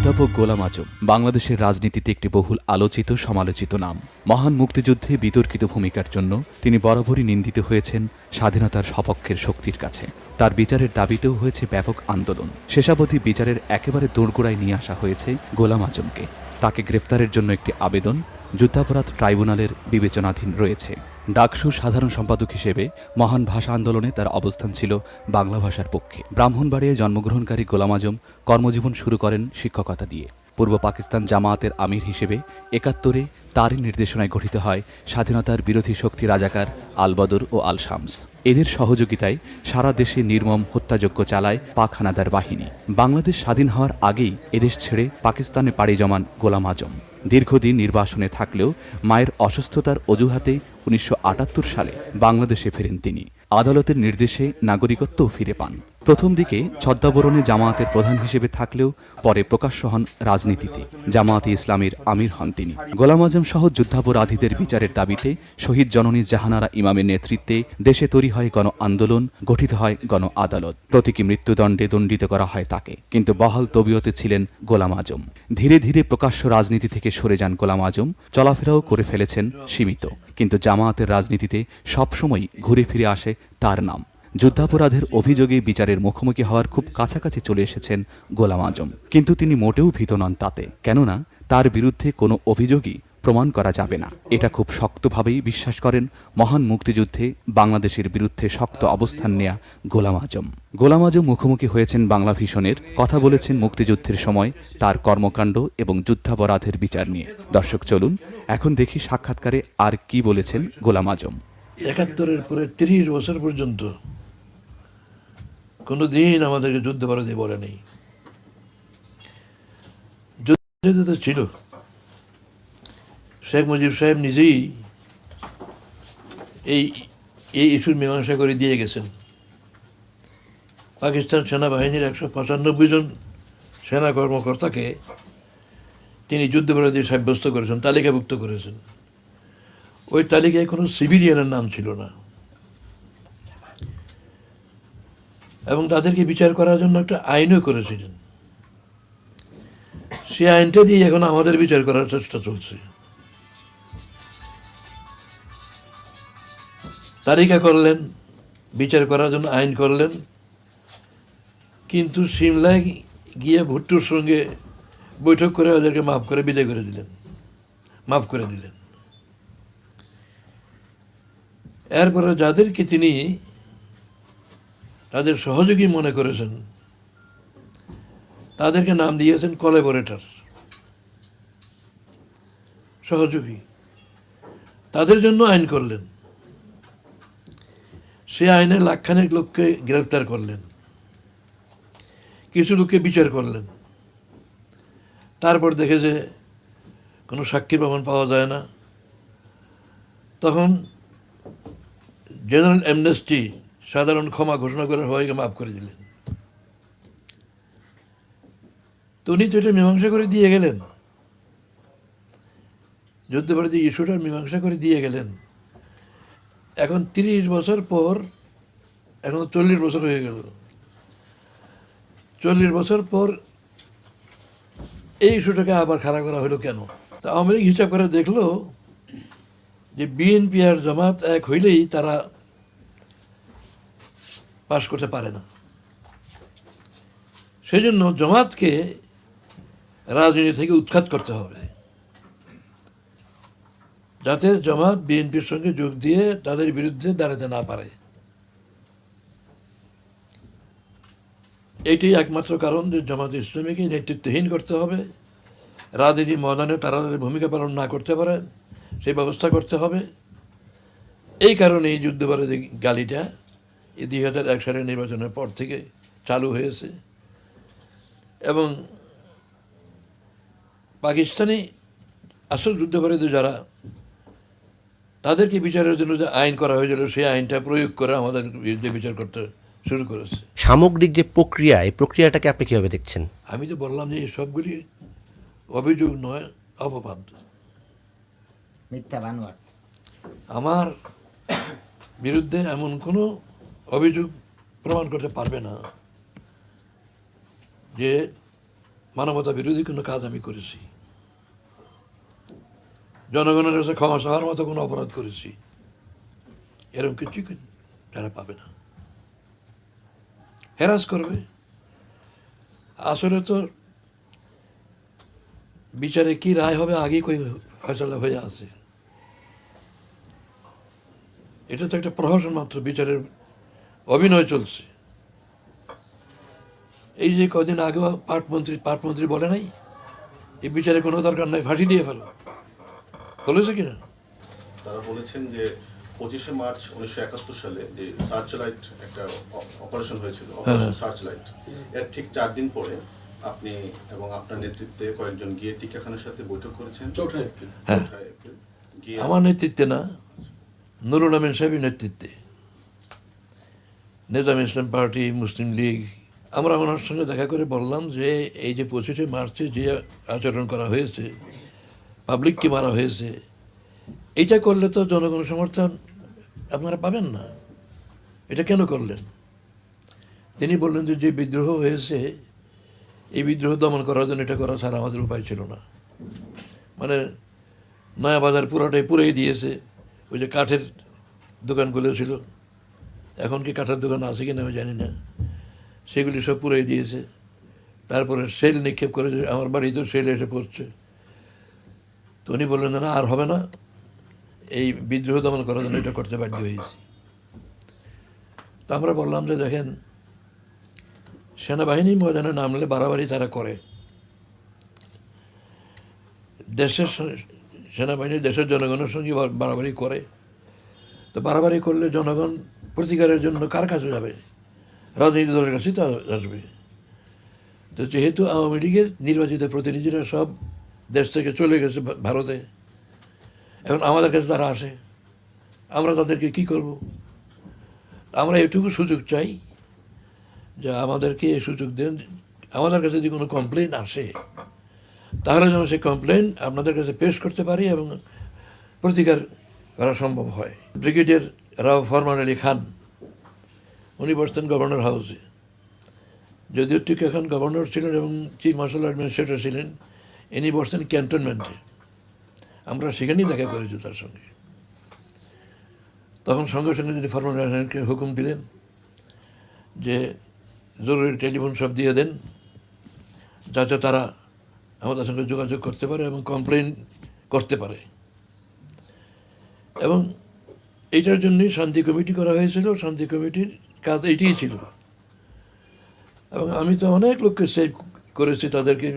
অধ্যাপক গোলাম আজম বাংলাদেশের রাজনীতিতে একটি বহুল আলোচিত সমালোচিত নাম। মহান মুক্তিযুদ্ধে বিতর্কিত ভূমিকার জন্য তিনি বরাবরই নিন্দিত হয়েছেন স্বাধীনতার সপক্ষের শক্তির কাছে। তার বিচারের দাবিতেও হয়েছে ব্যাপক আন্দোলন। শেষাবধি বিচারের একেবারে দোরগোড়ায় নিয়ে আসা হয়েছে গোলাম আজমকে। তাকে গ্রেফতারের জন্য একটি আবেদন যুদ্ধাপরাধ ট্রাইব্যুনালের বিবেচনাধীন রয়েছে। ডাকসুর সাধারণ সম্পাদক হিসেবে মহান ভাষা আন্দোলনে তার অবস্থান ছিল বাংলা ভাষার পক্ষে। ব্রাহ্মণবাড়িয়ায় জন্মগ্রহণকারী গোলাম আজম কর্মজীবন শুরু করেন শিক্ষকতা দিয়ে। পূর্ব পাকিস্তান জামায়াতের আমির হিসেবে ৭১-এ তারই নির্দেশনায় গঠিত হয় স্বাধীনতার বিরোধী শক্তি রাজাকার আল বদর ও আল শামস। এদের সহযোগিতায় সারা দেশে নির্মম হত্যাযজ্ঞ চালায় পাক হানাদার বাহিনী। বাংলাদেশ স্বাধীন হওয়ার আগেই এদেশ ছেড়ে পাকিস্তানে পাড়ি জমান গোলাম আজম। দীর্ঘদিন নির্বাসনে থাকলেও মায়ের অসুস্থতার অজুহাতে ১৯৭৮ সালে বাংলাদেশে ফেরেন তিনি। আদালতের নির্দেশে নাগরিকত্বও ফিরে পান। প্রথম দিকে ছদ্মাবরণে জামায়াতের প্রধান হিসেবে থাকলেও পরে প্রকাশ্য হন রাজনীতিতে। জামায়াতে ইসলামীর আমির হন তিনি। গোলাম আজম সহ যুদ্ধাপরাধীদের বিচারের দাবিতে শহীদ জননী জাহানারা ইমামের নেতৃত্বে দেশে তৈরি হয় গণ আন্দোলন, গঠিত হয় গণ আদালত। প্রতীকী মৃত্যুদণ্ডে দণ্ডিত করা হয় তাকে। কিন্তু বহাল তবিয়তে ছিলেন গোলাম আজম। ধীরে ধীরে প্রকাশ্য রাজনীতি থেকে সরে যান গোলাম আজম। চলাফেরাও করে ফেলেছেন সীমিত। কিন্তু জামায়াতের রাজনীতিতে সবসময় ঘুরে ফিরে আসে তার নাম। যুদ্ধাপরাধের অভিযোগে বিচারের মুখোমুখি হওয়ার খুব কাছাকাছি চলে এসেছেন গোলাম আজম। কিন্তু তিনি মোটেও ভীত নন তাতে, কেননা তার বিরুদ্ধে কোনো অভিযোগই প্রমাণ করা যাবে না। এটা খুব শক্তভাবেই বিশ্বাস করেন মহান মুক্তিযুদ্ধে বাংলাদেশের বিরুদ্ধে শক্ত অবস্থান নেয়া গোলাম আজম। গোলাম আজম মুখোমুখি হয়েছেন বাংলা ভিশনের, কথা বলেছেন মুক্তিযুদ্ধের সময় তার কর্মকাণ্ড এবং যুদ্ধাপরাধের বিচার নিয়ে। দর্শক চলুন এখন দেখি সাক্ষাৎকারে আর কি বলেছেন গোলাম আজম। ৭১-এর পরে ৩০ বছর পর্যন্ত কোনোদিন আমাদেরকে যুদ্ধাপরাধী বলে নেই। যুদ্ধ তো ছিল, শেখ মুজিব সাহেব নিজেই এই ইস্যুর মীমাংসা করে দিয়ে গেছেন। পাকিস্তান সেনাবাহিনীর ১৯৫ জন সেনা কর্মকর্তাকে তিনি যুদ্ধাপরাধী সাব্যস্ত করেছেন, তালিকাভুক্ত করেছেন। ওই তালিকায় কোনো সিভিলিয়ানের নাম ছিল না, এবং তাদেরকে বিচার করার জন্য একটা আইনও করেছিলেন। সে আইনটা দিয়ে এখন আমাদের বিচার করার চেষ্টা চলছে। তালিকা করলেন, বিচার করার জন্য আইন করলেন, কিন্তু সিমলায় গিয়ে ভুট্টোর সঙ্গে বৈঠক করে ওদেরকে মাফ করে বিদায় করে দিলেন, মাফ করে দিলেন। এরপরে যাদেরকে তিনি তাদের সহযোগী মনে করেছেন তাদেরকে নাম দিয়েছেন কোলাবোরেটর, সহযোগী। তাদের জন্য আইন করলেন। সে আইনে লাখখানেক লোককে গ্রেফতার করলেন, কিছু লোককে বিচার করলেন। তারপর দেখে যে কোনো সাক্ষী প্রমাণ পাওয়া যায় না, তখন জেনারেল অ্যামনেস্টি, সাধারণ ক্ষমা ঘোষণা করে সবাইকে মাফ করে দিলেন। তো উনি তো এটা মীমাংসা করে দিয়ে গেলেন, যুদ্ধাপরাধী ইস্যুটার মীমাংসা করে দিয়ে গেলেন। এখন ৩০ বছর পর, এখন ৪০ বছর হয়ে গেল। ৪০ বছর পর এই ইস্যুটাকে আবার খাড়া করা হলো কেন? তা আওয়ামী লীগ হিসাব করে দেখলো যে বিএনপি আর জামাত এক হইলেই তারা পাশ করতে পারে না। সেজন্য জামাতকে রাজনীতি থেকে উৎখাত করতে হবে, যাতে জামাত বিএনপির সঙ্গে যোগ দিয়ে তাদের বিরুদ্ধে দাঁড়াতে না পারে। এটাই একমাত্র কারণ যে জামাত ইসলামীকে নেতৃত্বহীন করতে হবে, রাজনীতি ময়দানে তারা ভূমিকা পালন না করতে পারে সেই ব্যবস্থা করতে হবে। এই কারণে এই যুদ্ধাপরাধী গালিটা এই ২০০১ সালের নির্বাচনের পর থেকে চালু হয়েছে। এবং পাকিস্তানি আসল যুদ্ধাপরাধী যারা, তাদেরকে বিচারের জন্য যে আইন করা হয়েছিল সেই আইনটা প্রয়োগ করে আমাদের বিরুদ্ধে বিচার করতে শুরু করেছে। সামগ্রিক যে প্রক্রিয়া, এই প্রক্রিয়াটাকে আপনি কীভাবে দেখছেন? আমি তো বললাম যে এই সবগুলি অভিযোগ নয়, অপবাদ, মিথ্যা বানোয়াট। আমার বিরুদ্ধে এমন কোনো অভিযোগ প্রমাণ করতে পারবে না যে মানবতা বিরোধী কোনো কাজ আমি করেছি, জনগণের কাছে ক্ষমা চাওয়ার মতো কোনো অপরাধ করেছি, এরকম কিছু তারা পাবে না, হেরাস করবে। আসলে তো বিচারে কি রায় হবে আগেই কই ফয়সালা হয়ে আছে। এটা তো একটা প্রহসন মাত্র, বিচারের অভিনয় চলছে। এই যে কদিন আগেও পাটমন্ত্রী বলে নাই এই বিচারে কোনো দরকার নাই, ফাঁসি দিয়ে ফেলো, বলেছে কিনা? তারা বলেছেন যে 25শে মার্চ 1971 সালে যে সার্চলাইট একটা অপারেশন হয়েছিল, অপারেশন সার্চলাইট, এর ঠিক 4 দিন পরে আপনি এবং আপনার নেতৃত্বে কয়েকজন গিয়ে টিকা খানের সাথে বৈঠক করেছেন। 4 এপ্রিল গিয়ে আমার নেতৃত্বে না, নুরুল আমিন সাহেবের নেতৃত্বে, নিজাম ইসলাম পার্টি, মুসলিম লীগ, আমরা ওনার সঙ্গে দেখা করে বললাম যে এই যে 25শে মার্চে যে আচরণ করা হয়েছে, পাবলিককে মারা হয়েছে, এইটা করলে তো জনগণের সমর্থন আপনারা পাবেন না, এটা কেন করলেন? তিনি বললেন যে বিদ্রোহ হয়েছে, এই বিদ্রোহ দমন করার জন্য এটা করা ছাড়া আমাদের উপায় ছিল না। মানে নয়া বাজার পুরাটাই পুড়িয়ে দিয়েছে, ওই যে কাঠের দোকানগুলো ছিল, এখন কি কাঠের দোকান আছে কিনা আমি জানি না, সেগুলি সব পুড়িয়ে দিয়েছে। তারপরে সেল নিক্ষেপ করে, আমার বাড়িতেও সেল এসে পড়ছে। তো উনি বললেন না, আর হবে না, এই বিদ্রোহ দমন করার জন্য এটা করতে বাধ্য হয়েছি। তো আমরা বললাম যে দেখেন, সেনাবাহিনী ময়দানে নামলে বাড়াবাড়ি তারা করে, দেশের সেনাবাহিনী দেশের জনগণের সঙ্গে বাড়াবাড়ি করে। তো বাড়াবাড়ি করলে জনগণ প্রতিকারের জন্য কার কাছে যাবে? রাজনীতি দলের কাছেই তো আসবে। তো যেহেতু আওয়ামী লীগের নির্বাচিত প্রতিনিধিরা সব দেশ থেকে চলে গেছে ভারতে, এখন আমাদের কাছে তারা আসে, আমরা তাদেরকে কি করব? আমরা এটুকু সুযোগ চাই যে আমাদেরকে এই সুযোগ দেন, আমাদের কাছে যদি কোনো কমপ্লেন আসে তাহলে যেন সেই কমপ্লেন আপনাদের কাছে পেশ করতে পারি এবং প্রতিকার করা সম্ভব হয়। ব্রিগেডিয়ার রাও ফরমান আলী খান, উনি বসতেন গভর্নর হাউসে, যদিও ঠিক এখন গভর্নর ছিলেন এবং চিফ মার্শাল অ্যাডমিনিস্ট্রেটর ছিলেন, ইনি বসতেন ক্যান্টনমেন্টে। আমরা সেখানেই দেখা করেছি তার সঙ্গে। তখন সঙ্গে সঙ্গে তিনি ফরমান আলী খানকে হুকুম দিলেন যে জরুরি টেলিফোন সব দিয়ে দেন, যাতে তারা আমাদের সঙ্গে যোগাযোগ করতে পারে এবং কমপ্লেন করতে পারে। এবং এইটার জন্যই শান্তি কমিটি করা হয়েছিল, শান্তি কমিটির কাজ এইটাই ছিল। এবং আমি তো অনেক লোককে সেভ করেছি, তাদেরকে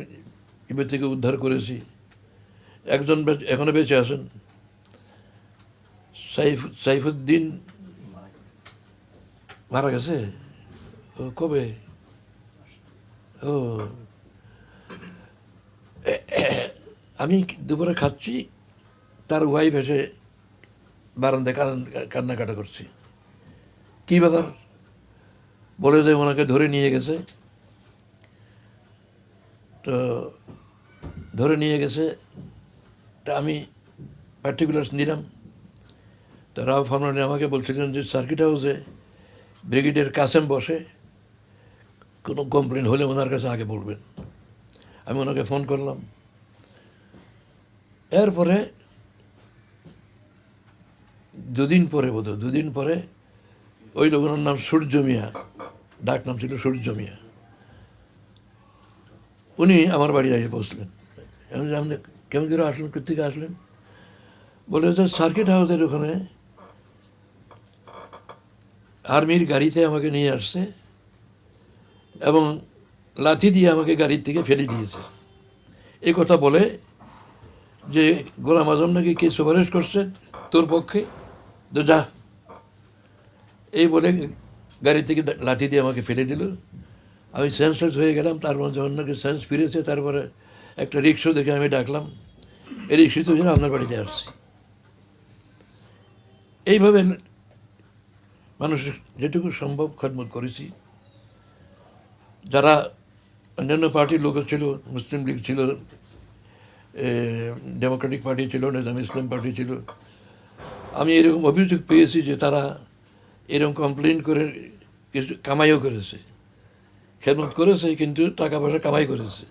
বিপদ থেকে উদ্ধার করেছি। একজন এখনো বেঁচে আছেন, সাইফুদ্দিন মারা গেছে। ও কবে? ও আমি দুপুরে খাচ্ছি, তার ওয়াইফ এসে বারান্দায় কান্নাকাটা করছি। কি ব্যাপার? বলে যে ওনাকে ধরে নিয়ে গেছে। তো ধরে নিয়ে গেছে, তা আমি পার্টিকুলার্স নিলাম। তো রাও ফরমানি আমাকে বলছিলেন যে সার্কিট হাউসে ব্রিগেডিয়ার কাসেম বসে, কোনো কমপ্লেন হলে ওনার কাছে আগে বলবেন। আমি ওনাকে ফোন করলাম। এরপরে দুদিন পরে ওই লোকের নাম সূর্য মিয়া, ডাক নাম ছিল সূর্য মিয়া, উনি আমার বাড়ি এসে পৌঁছলেন। আপনি কেমন করে আসলেন, কোথেকে আসলেন? বলে যে সার্কিট হাউসের ওখানে আর্মির গাড়িতে আমাকে নিয়ে আসছে এবং লাথি দিয়ে আমাকে গাড়ির থেকে ফেলে দিয়েছে। এই কথা বলে যে গোলাম আজম নাকি কে সুপারিশ করছে তোর পক্ষে, তো যা, এই বলে গাড়ি থেকে লাঠি দিয়ে আমাকে ফেলে দিল। আমি সেন্সলেস হয়ে গেলাম। তারপর যখন নাকি সেন্স ফিরেছে, তারপরে একটা রিক্সা দেখে আমি ডাকলাম, এই রিক্সাতে যেন আপনার বাড়িতে আসছি। এইভাবে মানুষের যেটুকু সম্ভব খেদমত করেছি। যারা অন্যান্য পার্টির লোক ছিল, মুসলিম লীগ ছিল, ডেমোক্রেটিক পার্টি ছিল, নিজাম ইসলাম পার্টি ছিল, আমি এরকম অভিযোগ পেয়েছি যে তারা এরকম কমপ্লেন করে কিছু কামাইও করেছে, খেদমত করেছে, কিন্তু টাকা পয়সা কামাই করেছে।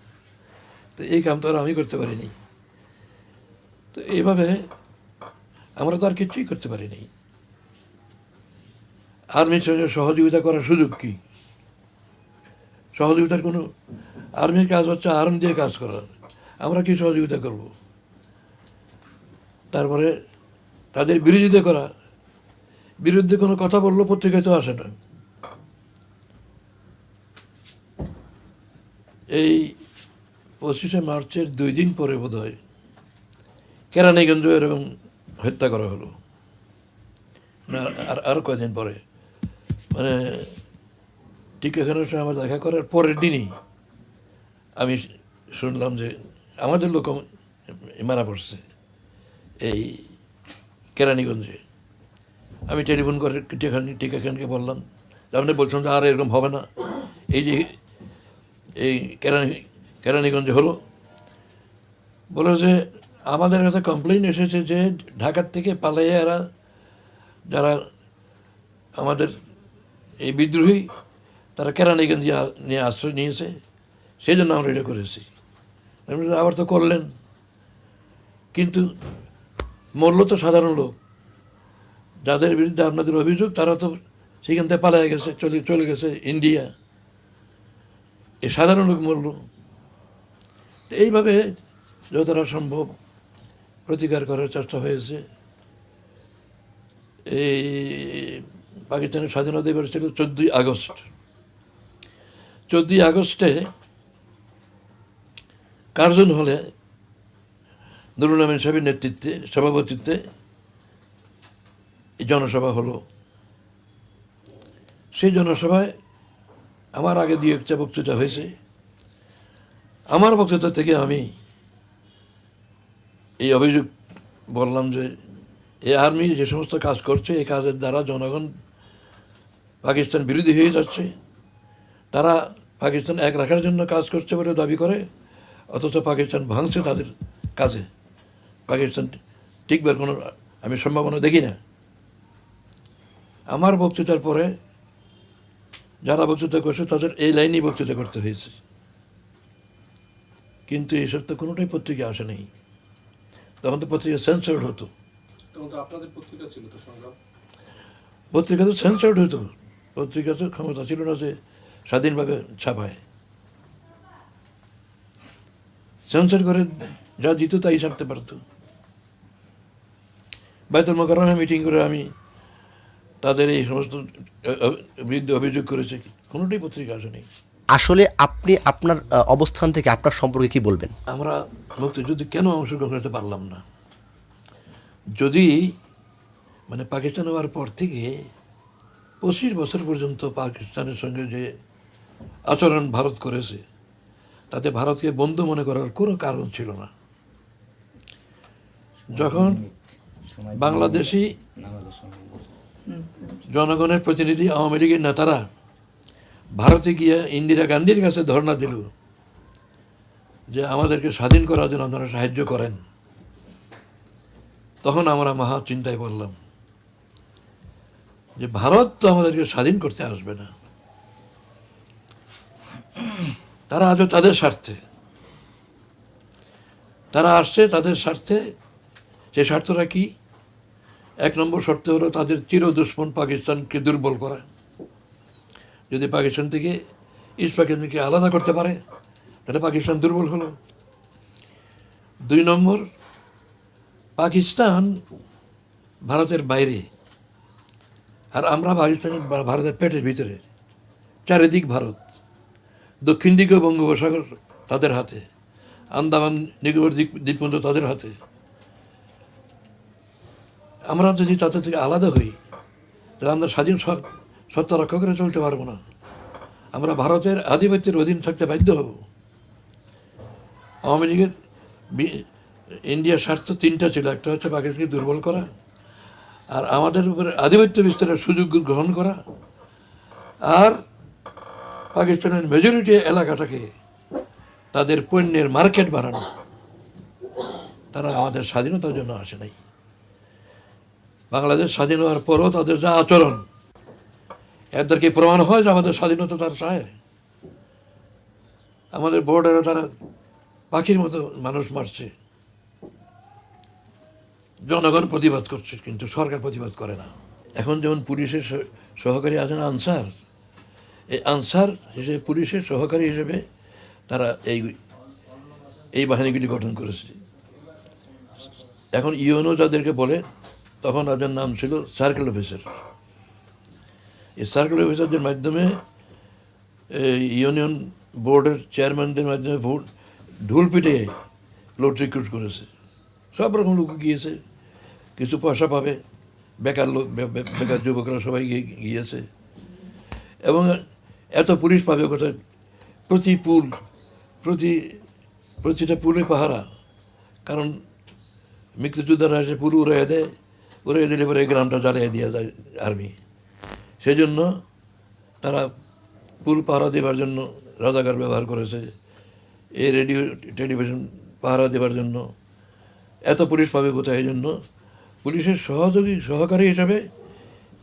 তো এই কাম তো আর আমি করতে পারিনি। তো এইভাবে আমরা তো আর কিছুই করতে পারিনি। আর্মির সঙ্গে সহযোগিতা করার সুযোগ কি? সহযোগিতার কোনো, আর্মির কাজ হচ্ছে আর্ম দিয়ে কাজ করার, আমরা কি সহযোগিতা করব? তারপরে তাদের বিরোধিতা করা, বিরুদ্ধে কোনো কথা বললো পত্রিকায় তো আসে না। এই 25শে মার্চের 2 দিন পরে বোধ হয় কেরানীগঞ্জে এরকম হত্যা করা হলো, না আর কয়েকদিন পরে, মানে ঠিক এখানের সঙ্গে আমার দেখা করার পরের দিনই আমি শুনলাম যে আমাদের লোক মারা পড়ছে এই কেরানীগঞ্জে। আমি টেলিফোন করে টিকা খানকে বললাম, আপনি বলছিলাম যে আর এরকম হবে না, এই যে এই কেরানীগঞ্জে হলো, বলে যে আমাদের কাছে কমপ্লেইন এসেছে যে ঢাকার থেকে পালিয়ে এরা যারা আমাদের এই বিদ্রোহী তারা কেরানীগঞ্জ নিয়ে আশ্রয় নিয়েছে, সেই জন্য আমরা এটা করেছি। আবার তো করলেন, কিন্তু মরল তো সাধারণ লোক, যাদের বিরুদ্ধে আপনাদের অভিযোগ তারা তো সেখান থেকে পালিয়ে গেছে, চলে গেছে ইন্ডিয়া, এই সাধারণ লোক মরল। তো এইভাবে যতটা সম্ভব প্রতিকার করার চেষ্টা হয়েছে। এই পাকিস্তানের স্বাধীনতা দিবস ছিল 14ই আগস্ট। 14ই আগস্টে কার্জন হলে নুরুল আমিন সাহেবের নেতৃত্বে, সভাপতিত্বে এই জনসভা হলো। সেই জনসভায় আমার আগে 2-1টা বক্তৃতা হয়েছে। আমার বক্তৃতা থেকে আমি এই অভিযোগ বললাম যে এই আর্মি যে সমস্ত কাজ করছে, এই কাজের দ্বারা জনগণ পাকিস্তান বিরোধী হয়ে যাচ্ছে। তারা পাকিস্তান এক রাখার জন্য কাজ করছে বলে দাবি করে, অথচ পাকিস্তান ভাঙছে তাদের কাজে। পাকিস্তান টিকবার কোনো আমি সম্ভাবনা দেখি না। আমার বক্তৃতার পরে যারা বক্তৃতা করছে তাদের এই লাইনেই বক্তৃতা করতে হয়েছে, কিন্তু এইসব তো কোনোটাই পত্রিকা আসে নেই। তখন তো পত্রিকা সেন্সার্ড হতো, আপনাদের পত্রিকা ছিল তো সংগ্রাম, পত্রিকা তো সেন্সার্ড হতো, পত্রিকা তো ক্ষমতা ছিল না যে স্বাধীনভাবে ছাপায়। সেন্সার করে যা দিত তাই ছাপতে পারত। বাইতুল মোকাররমে মিটিং করে আমি তাদের এই সমস্ত বিরুদ্ধে অভিযোগ করেছি, কোনোটাই পত্রিকা আসেনি। আসলে আপনি আপনার অবস্থান থেকে আপনার সম্পর্কে কি বলবেন? আমরা মুক্তিযুদ্ধে কেন অংশগ্রহণ করতে পারলাম না? যদি মানে পাকিস্তান হওয়ার পর থেকে 25 বছর পর্যন্ত পাকিস্তানের সঙ্গে যে আচরণ ভারত করেছে, তাতে ভারতকে বন্ধু মনে করার কোনো কারণ ছিল না। যখন বাংলাদেশি জনগণের প্রতিনিধি আওয়ামী লীগের নেতারা ভারতে গিয়ে ইন্দিরা গান্ধীর কাছে ধর্ণা দিল যে আমাদেরকে স্বাধীন করার জন্য আপনারা সাহায্য করেন, তখন আমরা মহা চিন্তায় পড়লাম যে ভারত তো আমাদেরকে স্বাধীন করতে আসবে না, তারা আজও তাদের স্বার্থে, তারা আসছে তাদের স্বার্থে। সেই স্বার্থটা কি? 1 নম্বর শর্ত হলো তাদের চির দুশ্মন পাকিস্তানকে দুর্বল করা। যদি পাকিস্তান থেকে ইস্ট পাকিস্তানকে আলাদা করতে পারে তাহলে পাকিস্তান দুর্বল হলো। 2 নম্বর, পাকিস্তান ভারতের বাইরে আর আমরা ভারতের পেটের ভিতরে, চারিদিক ভারত, দক্ষিণ দিকে বঙ্গোপসাগর তাদের হাতে, আন্দামান নিকোবর দ্বীপপুঞ্জ তাদের হাতে। আমরা যদি তাদের থেকে আলাদা হই তাহলে আমরা স্বাধীন সত্তা রক্ষা করে চলতে পারবো না, আমরা ভারতের আধিপত্যের অধীন থাকতে বাধ্য হব। আওয়ামী লীগের ইন্ডিয়ার স্বার্থ 3টা ছিল, একটা হচ্ছে পাকিস্তানকে দুর্বল করা, আর আমাদের উপরে আধিপত্য বিস্তারের সুযোগ গ্রহণ করা, আর পাকিস্তানের মেজরিটি এলাকাটাকে তাদের পণ্যের মার্কেট বাড়ানো। তারা আমাদের স্বাধীনতার জন্য আসে নাই। বাংলাদেশ স্বাধীন হওয়ার পরও তাদের যা আচরণ, এদেরকে প্রমাণ হয় যে আমাদের স্বাধীনতা তারা চায়। আমাদের বর্ডারে তারা পাখির মতো মানুষ মারছে, জনগণ প্রতিবাদ করছে, কিন্তু সরকার প্রতিবাদ করে না। এখন যেমন পুলিশের সহকারী আছেন আনসার, এই আনসার হিসেবে পুলিশের সহকারী হিসেবে তারা এই বাহিনীগুলি গঠন করেছে। এখন ইউএনও যাদেরকে বলে, তখন তাদের নাম ছিল সার্কেল অফিসার। এই সার্কেল অফিসারদের মাধ্যমে ইউনিয়ন বোর্ডের চেয়ারম্যানদের মাধ্যমে ভোট ঢুল পিটিয়ে লোক রিক্রুট করেছে। সব রকম লোক গিয়েছে, কিছু পয়সা পাবে, বেকার লোক, বেকার যুবকরা সবাই গিয়েছে। এবং এত পুলিশ পাবে কোথায়? প্রতি পুল, প্রতিটা পুলে পাহারা। কারণ মুক্তিযোদ্ধারা এসে পুল উড়াইয়া দেয়, উড়াইয়া দিলে পরে এই গ্রামটা জ্বালিয়ে দেওয়া যায় আর্মি। সেই জন্য তারা পুল পাহারা দেবার জন্য রাজাকার ব্যবহার করেছে, এই রেডিও টেলিভিশন পাহারা দেবার জন্য। এত পুলিশ পাবে কোথায়? এই জন্য পুলিশের সহকারী হিসাবে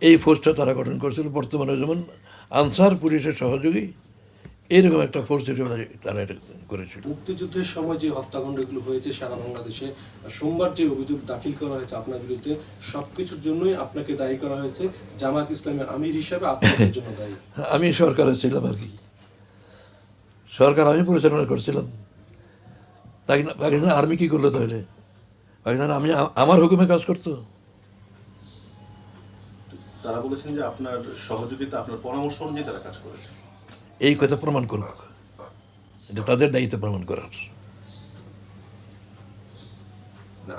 এই ফোর্সটা তারা গঠন করেছিল। বর্তমানে যেমন আনসার পুলিশের সহযোগী, এইরকম একটা ফোর্স হিসেবে তারা এটা করেছিল। মুক্তিযুদ্ধের সময় যে হত্যাকাণ্ডগুলো হয়েছে সারা বাংলাদেশে, সোমবার যে অভিযোগ দাখিল করা হয়েছে আপনার বিরুদ্ধে, সবকিছুর জন্যই আপনাকে দায়ী করা হয়েছে। জামাত ইসলামের আমির হিসাবে আপনাদের জন্য দায়ী। আমি সরকারে ছিলাম আর কি, সরকার আমি পরিচালনা করছিলাম। তাই না, পাকিস্তান আর্মি কি করলো তাহলে? পাকিস্তান আমার হুকুমে কাজ করতো। তারা বলেছেন যে আপনার সহযোগিতা, আপনার পরামর্শ অনুযায়ী তারা কাজ করেছে। এই কথা প্রমাণ করুক, এটা তাদের দায়িত্ব প্রমাণ করার।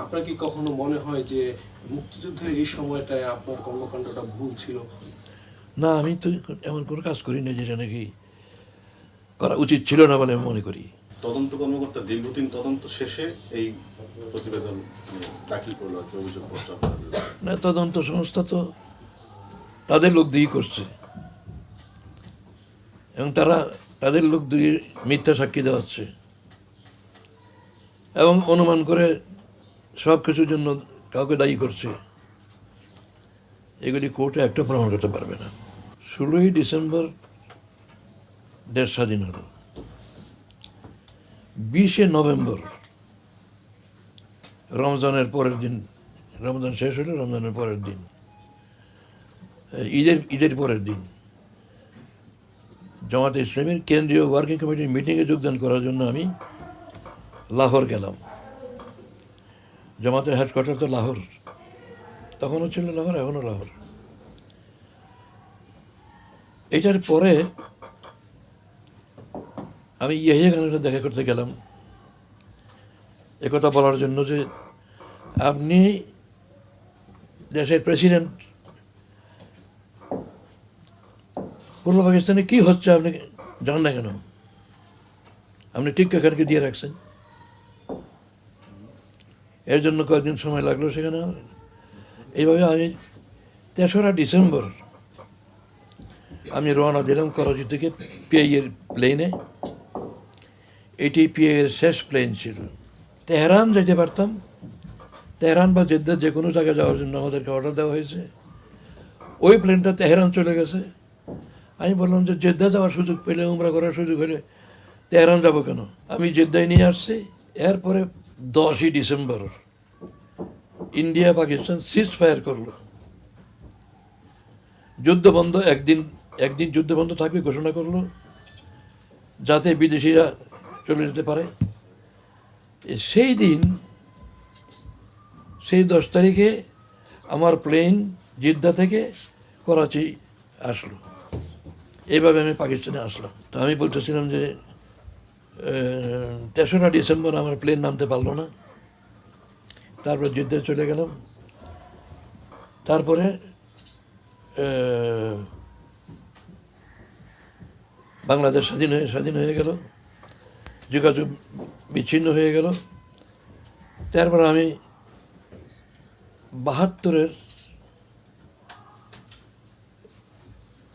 আপনার কি কখনো মনে হয় যে মুক্তিযুদ্ধের এই সময়টায় আপনার কর্মকাণ্ডটা ভুল ছিল? না, আমি তো এমন কোনো কাজ করি না যেটা নাকি করা উচিত ছিল না বলে আমি মনে করি। তদন্ত কর্মকর্তা দীর্ঘদিন তদন্ত শেষে এই প্রতিবেদন দাখিল করলো আর কি, অভিযোগপত্র আপনার বিরুদ্ধে। না, তদন্ত সংস্থা তো তাদের লোক দিয়েই করছে, এবং তাদের লোক দিয়ে মিথ্যা সাক্ষী দেওয়াচ্ছে এবং অনুমান করে সব কিছুর জন্য কাউকে দায়ী করছে। এগুলি কোর্টে একটা প্রমাণ করতে পারবে না। 16ই ডিসেম্বর দেশ স্বাধীন হল। 20শে নভেম্বর রমজানের পরের দিন, রমজান শেষ হলো, রমজানের পরের দিন, ঈদের পরের দিন, জামাতে ইসলামের কেন্দ্রীয় ওয়ার্কিং কমিটির মিটিংয়ে যোগদান করার জন্য আমি লাহোর গেলাম। জামাতের হেডকোয়ার্টার তো লাহোর, তখনও ছিল লাহোর, এখনও লাহোর। এটার পরে আমি ইয়াহিয়া খানের সাথে দেখা করতে গেলাম, একথা বলার জন্য যে আপনি দেশের প্রেসিডেন্ট, পূর্ব পাকিস্তানে কি হচ্ছে আপনি জান না কেন? আপনি টিক্কা খানকে দিয়ে রাখছেন। এর জন্য কয়েকদিন সময় লাগলো সেখানে। এইভাবে আমি 3রা ডিসেম্বর আমি রওনা দিলাম করাচি থেকে পিআইয়ের প্লেনে। এটি পিআইয়ের শেষ প্লেন ছিল। তেহরান যেতে পারতাম, তেহরান বা জেদ্দা যে কোনো জায়গায় যাওয়ার জন্য আমাদেরকে অর্ডার দেওয়া হয়েছে। ওই প্লেনটা তেহরান চলে গেছে। আমি বললাম যে জেদ্দা যাওয়ার সুযোগ পেলে, উমরা করার সুযোগ হলে তেহরান যাবো কেন? আমি জেদ্দায় নিয়ে আসছি। এরপরে 10ই December India Pakistan ceasefire করলো, যুদ্ধবন্ধ, একদিন যুদ্ধবন্ধ থাকবে ঘোষণা করলো, যাতে বিদেশিরা চলে যেতে পারে। সেই দিন, সেই 10 তারিখে আমার প্লেন জিদ্দা থেকে করাচি আসলো। এইভাবে আমি পাকিস্তানে আসলাম। তো আমি বলতেছিলাম যে 3রা ডিসেম্বর আমার প্লেন নামতে পারলো না। তারপর জিদ্দায় চলে গেলাম। তারপরে বাংলাদেশ স্বাধীন হয়ে গেল, যোগাযোগ বিচ্ছিন্ন হয়ে গেল। তারপর আমি 72-এর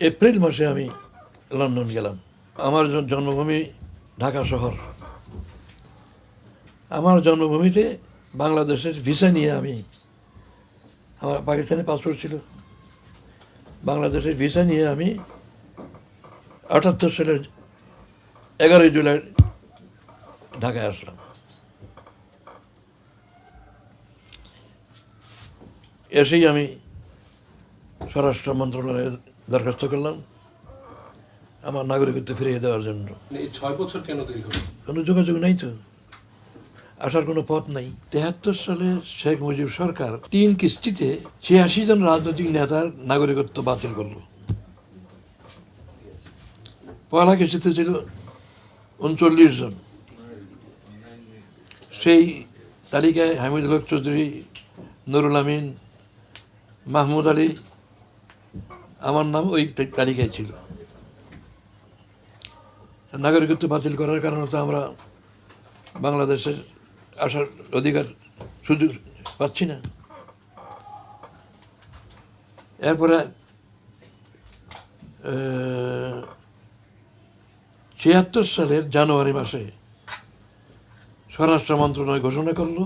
এপ্রিল মাসে আমি লন্ডন গেলাম। আমার জন্মভূমি ঢাকা শহর। আমার জন্মভূমিতে বাংলাদেশের ভিসা নিয়ে আমার পাকিস্তানি পাসপোর্ট ছিল, বাংলাদেশের ভিসা নিয়ে আমি 78 সালের 11 জুলাই ঢাকায় আসলাম। এসেই আমি স্বরাষ্ট্র মন্ত্রণালয়ে দরখাস্ত করলাম আমার নাগরিকত্ব ফিরিয়ে দেওয়ার জন্য। মানে এই 6 বছর কেন দেরি হলো? কোনো যোগাযোগ নাই তো, আসার কোনো পথ নাই। 73 সালে শেখ মুজিব সরকার 3 কিস্তিতে 86 জন রাজনৈতিক নেতার নাগরিকত্ব বাতিল করলো। পয়লা কিস্তিতে ছিল 39 জন। সেই তালিকায় হামিদুল হক চৌধুরী, নুরুল আমিন, মাহমুদ আলী, আমার নাম ওই তালিকায় ছিল। নাগরিকত্ব বাতিল করার কারণে তো আমরা বাংলাদেশের আসার অধিকার সুযোগ পাচ্ছি না। এরপরে 76 সালের জানুয়ারি মাসে স্বরাষ্ট্র মন্ত্রণালয় ঘোষণা করলো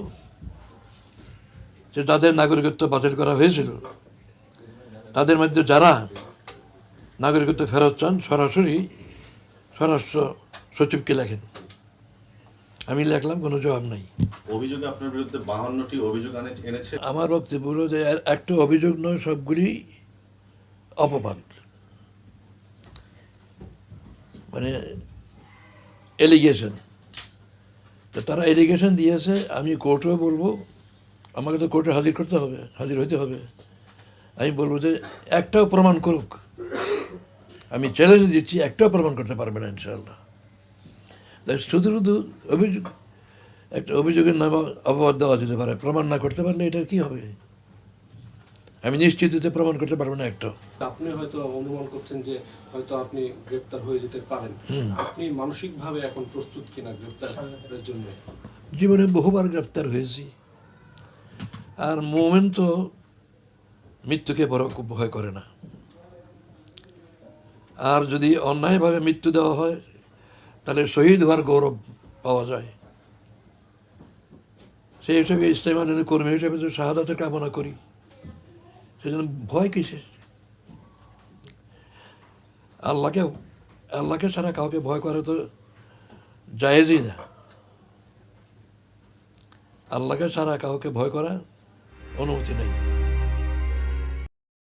যে তাদের নাগরিকত্ব বাতিল করা হয়েছিল, তাদের মধ্যে যারা নাগরিকত্ব ফেরত চান সরাসরি স্বরাষ্ট্র সচিবকে লেখেন। আমি লেখলাম, কোনো জবাব নাই। অভিযোগে আপনার বিরুদ্ধে 52টি অভিযোগ এনেছে। আমার বক্তব্য হলো যে একটা অভিযোগ নয়, সবগুলি অপবাদ, মানে এলিগেশন। তো তারা এলিগেশন দিয়েছে, আমি কোর্টেও বলবো, আমাকে তো কোর্টে হাজির করতে হবে, হাজির হইতে হবে। আমি বলবো যে একটাও প্রমাণ করুক, আমি চ্যালেঞ্জ দিচ্ছি, একটাও প্রমাণ করতে পারবে না ইনশাআল্লাহ। তাই শুধু শুধু অভিযোগ, একটা অভিযোগের নামে অপবাদ দেওয়া যেতে পারে, প্রমাণ না করতে পারলে এটার কি হবে? আমি নিশ্চিত হতে প্রমাণ করতে পারবো না একটাও। আপনি হয়তো অনুমান করছেন যে হয়তো আপনি গ্রেফতার হয়ে যেতে পারেন। আপনি মানসিকভাবে এখন প্রস্তুত কিনা গ্রেফতারের জন্য? জীবনে বহুবার গ্রেফতার হয়েছি, আর মোমেন তো মৃত্যুকে বড় ভয় করে না। আর যদি অন্যায়ভাবে মৃত্যু দেওয়া হয় তাহলে শহীদ হওয়ার গৌরব পাওয়া যায়। সেই হিসেবে ইসলামী আন্দোলনের কর্মী হিসেবে তো শাহাদাতের কামনা করি, সেজন্য ভয় কিসের? আল্লাহকে ছাড়া কাউকে ভয় করা তো জায়েজই না। আল্লাহকে ছাড়া কাউকে ভয় করা অনুমতি নেই।